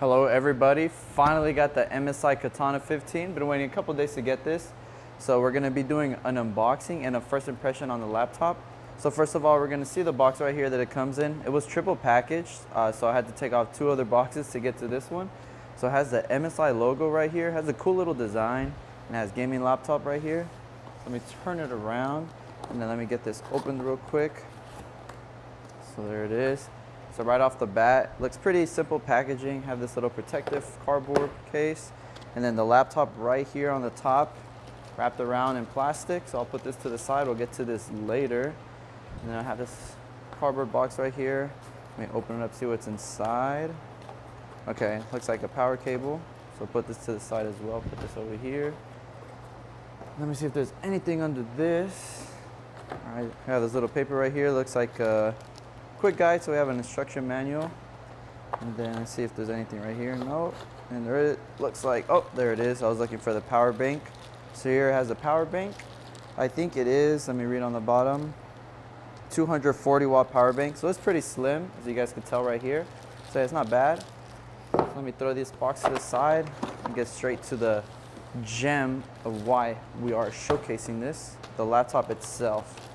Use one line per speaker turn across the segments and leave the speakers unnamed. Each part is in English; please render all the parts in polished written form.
Hello everybody, finally got the MSI Katana 15. Been waiting a couple days to get this. So we're gonna be doing an unboxing and a first impression on the laptop. So first of all, we're gonna see the box right here that it comes in. It was triple packaged, so I had to take off 2 other boxes to get to this one. So it has the MSI logo right here, it has a cool little design, and it has gaming laptop right here. Let me turn it around, and then let me get this opened real quick. So there it is. So right off the bat, looks pretty simple packaging. Have this little protective cardboard case, and then the laptop right here on the top, wrapped around in plastic. So I'll put this to the side. We'll get to this later. And then I have this cardboard box right here. Let me open it up, see what's inside. Okay, looks like a power cable. So put this to the side as well. Put this over here. Let me see if there's anything under this. All right, I have this little paper right here. Looks like a quick guide, so we have an instruction manual. And then let's see if there's anything right here. No. And there it looks like, oh, there it is. I was looking for the power bank. So here it has a power bank. I think it is, let me read on the bottom, 240 watt power bank. So it's pretty slim, as you guys can tell right here. So it's not bad. So let me throw this box to the side and get straight to the gem of why we are showcasing this, the laptop itself.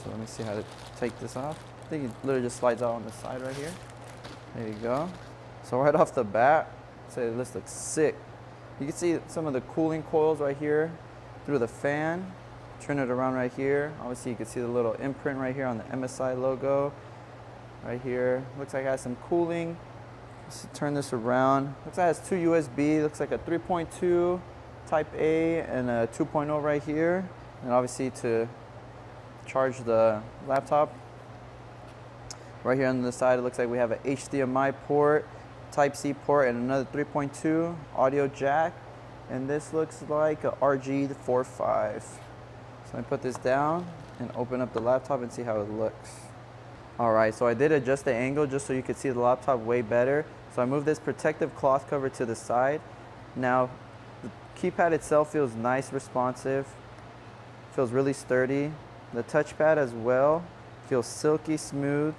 So let me see how to take this off. I think it literally just slides out on the side right here. There you go. So right off the bat, say this looks sick. You can see some of the cooling coils right here through the fan. Turn it around right here. Obviously you can see the little imprint right here on the MSI logo. Right here. Looks like it has some cooling. Let's turn this around. Looks like it has 2 USB. Looks like a 3.2 Type A and a 2.0 right here. And obviously to charge the laptop. Right here on the side, it looks like we have an HDMI port, Type-C port, and another 3.2 audio jack. And this looks like a RG45. So let me put this down and open up the laptop and see how it looks. All right, so I did adjust the angle just so you could see the laptop way better. So I moved this protective cloth cover to the side. Now, the keypad itself feels nice, responsive, feels really sturdy. The touchpad as well feels silky smooth,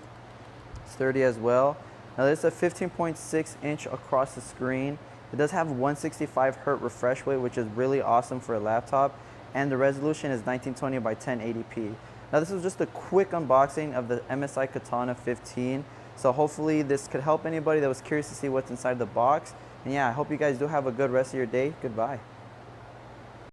sturdy as well. Now this is a 15.6 inch across the screen. It does have 165 Hz refresh rate, which is really awesome for a laptop. And the resolution is 1920 by 1080p. Now this is just a quick unboxing of the MSI Katana 15. So hopefully this could help anybody that was curious to see what's inside the box. And yeah, I hope you guys do have a good rest of your day. Goodbye.